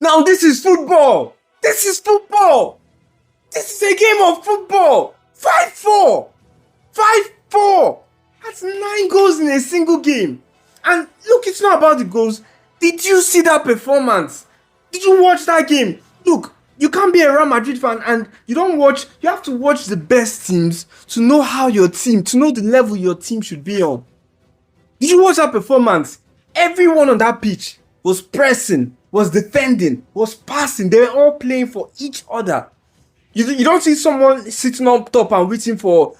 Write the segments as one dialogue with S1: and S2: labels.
S1: Now this is football. This is football. This is a game of football. 5-4. 5-4. That's 9 goals in a single game. And look, it's not about the goals. Did you see that performance? Did you watch that game? Look, you can't be a Real Madrid fan and you have to watch the best teams to know to know the level your team should be on. Did you watch that performance? Everyone on that pitch was pressing, was defending, was passing. They were all playing for each other. You don't see someone sitting up top and waiting for,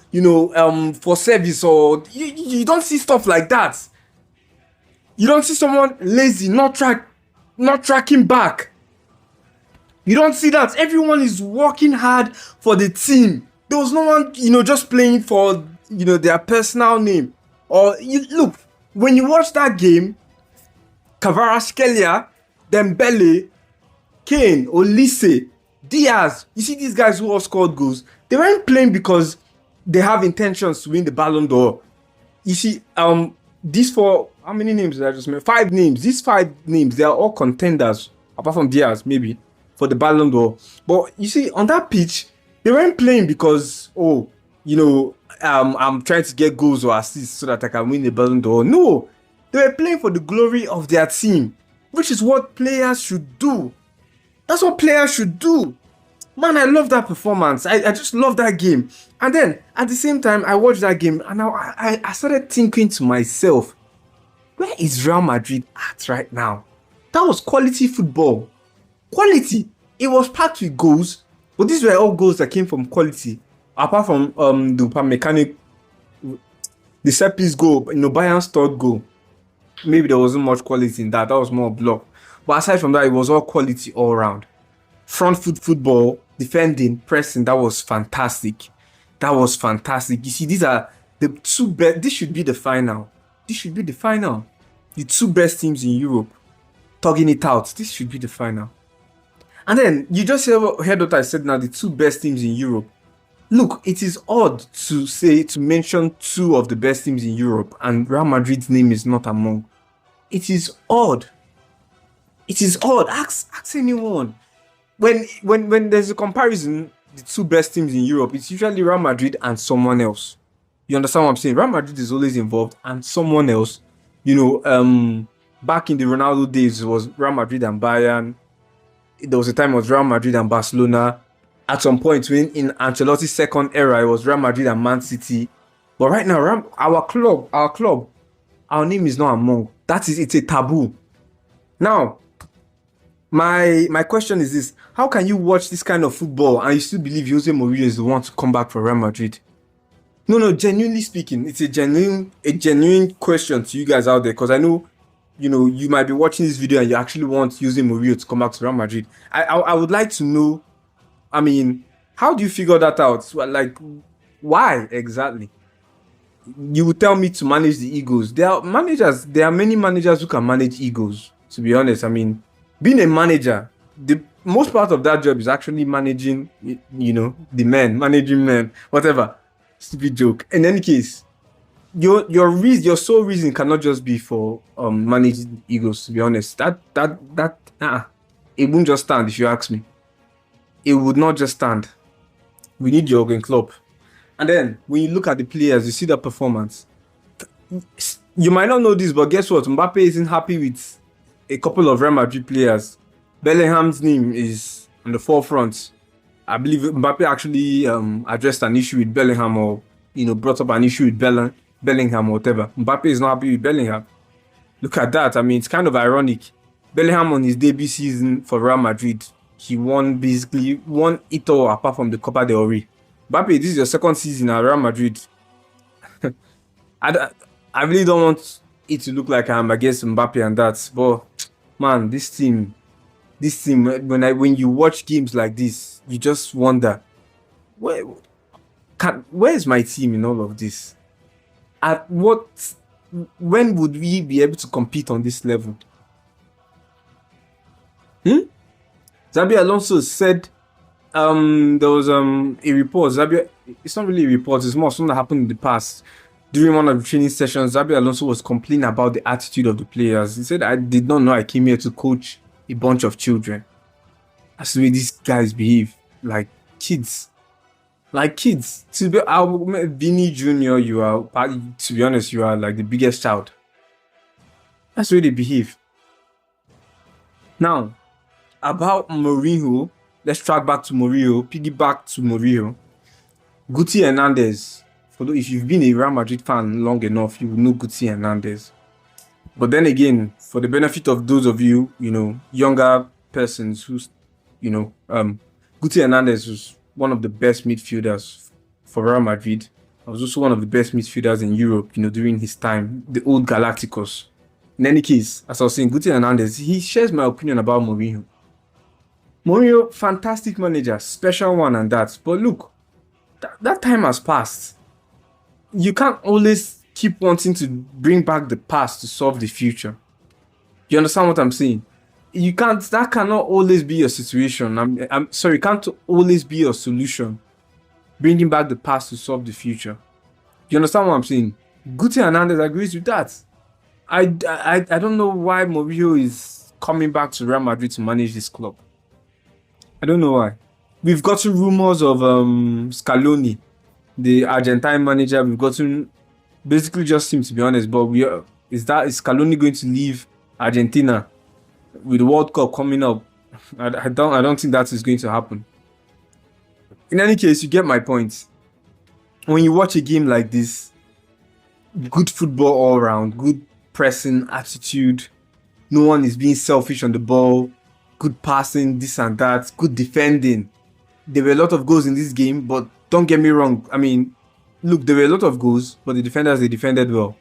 S1: for service, or you don't see stuff like that. You don't see someone lazy, not tracking back. You don't see that. Everyone is working hard for the team. There was no one, just playing for, their personal name. Or look, when you watch that game, Kvaratskhelia, Dembele, Kane, Olise, Diaz, you see these guys who all scored goals. They weren't playing because they have intentions to win the Ballon d'Or. You see, these four, how many names did I just make? 5 names. These 5 names, they are all contenders, apart from Diaz, maybe, for the Ballon d'Or. But you see, on that pitch, they weren't playing because, I'm trying to get goals or assists so that I can win the Ballon d'Or. No, they were playing for the glory of their team, which is what players should do. That's what players should do. Man, I love that performance. I just love that game. And then, at the same time, I watched that game and I started thinking to myself, where is Real Madrid at right now? That was quality football. Quality. It was packed with goals, but these were all goals that came from quality. Apart from the mechanic, the set piece goal, Bayern's third goal. Maybe there wasn't much quality in that. That was more block. But aside from that, it was all quality all around. Front foot football, defending, pressing, that was fantastic. That was fantastic. You see, these are the 2 best. This should be the final. This should be the final. The 2 best teams in Europe tugging it out. This should be the final. And then you just heard what I said now, the 2 best teams in Europe. Look, it is odd to mention 2 of the best teams in Europe and Real Madrid's name is not among. It is odd. It is odd. Ask anyone. When there's a comparison, the 2 best teams in Europe, it's usually Real Madrid and someone else. You understand what I'm saying? Real Madrid is always involved and someone else. Back in the Ronaldo days, it was Real Madrid and Bayern. There was a time it was Real Madrid and Barcelona. At some point, when in Ancelotti's second era, it was Real Madrid and Man City. But right now, our club, our name is not among. It's a taboo. Now, my question is this: how can you watch this kind of football and you still believe Jose Mourinho is the one to come back for Real Madrid? No, genuinely speaking, it's a genuine question to you guys out there, because I know, you might be watching this video and you actually want Jose Mourinho to come back to Real Madrid. I would like to know, how do you figure that out? Like, why exactly? You would tell me to manage the egos. There are many managers who can manage egos, to be honest. Being a manager, the most part of that job is actually managing, the men, managing men, whatever. Stupid joke. In any case, your sole reason cannot just be for managing egos, to be honest. It won't just stand, if you ask me. It would not just stand. We need Jurgen Klopp. And then, when you look at the players, you see the performance. You might not know this, but guess what? Mbappe isn't happy with a couple of Real Madrid players. Bellingham's name is on the forefront. I believe Mbappe actually addressed an issue with Bellingham, or brought up an issue with Bellingham or whatever. Mbappe is not happy with Bellingham. Look at that. It's kind of ironic. Bellingham on his debut season for Real Madrid, he won it all apart from the Copa del Rey. Mbappe, this is your second season at Real Madrid. I really don't want it to look like I'm against Mbappe and that, but man, this team, when you watch games like this, you just wonder, where's my team in all of this? When would we be able to compete on this level? Xabi Alonso said there was a report. It's not really a report, it's more something that happened in the past. During one of the training sessions, Xabi Alonso was complaining about the attitude of the players. He said, I did not know I came here to coach a bunch of children. That's the way these guys behave. Like kids. Like kids. To be Vinny Jr., you are, to be honest, you are like the biggest child. That's the way they behave. Now, about Mourinho, let's track back to Mourinho, piggyback to Mourinho. Guti Hernandez. If you've been a Real Madrid fan long enough, you will know Guti Hernandez. But then again, for the benefit of those of you, younger persons who's, Guti Hernandez was one of the best midfielders for Real Madrid. He was also one of the best midfielders in Europe, during his time, the old Galacticos. In any case, as I was saying, Guti Hernandez, he shares my opinion about Mourinho. Mourinho, fantastic manager, special one and that. But look, that time has passed. You can't always keep wanting to bring back the past to solve the future. You understand what I'm saying? That cannot always be your situation. I'm sorry, it can't always be your solution. Bringing back the past to solve the future. You understand what I'm saying? Guti Hernandez agrees with that. I don't know why Mourinho is coming back to Real Madrid to manage this club. I don't know why. We've gotten rumors of Scaloni, the Argentine manager. We've gotten basically just him, to be honest. But is Scaloni going to leave Argentina with the World Cup coming up? I don't think that is going to happen. In any case, you get my point. When you watch a game like this, good football all around, good pressing, attitude, no one is being selfish on the ball, good passing, this and that, good defending. There were a lot of goals in this game, but don't get me wrong. I mean, look, there were a lot of goals, but the defenders, they defended well.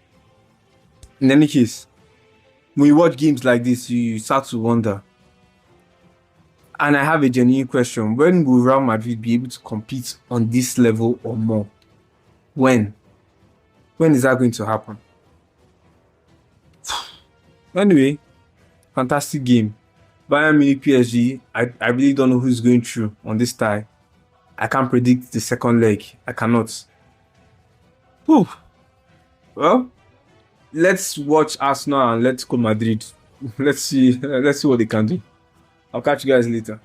S1: In any case, when you watch games like this, you start to wonder. And I have a genuine question. When will Real Madrid be able to compete on this level or more? When? When is that going to happen? Anyway, fantastic game. Bayern Munich PSG, I really don't know who's going through on this tie. I can't predict the second leg. I cannot. Whew. Well, let's watch Arsenal and let's go Madrid. Let's see what they can do. I'll catch you guys later.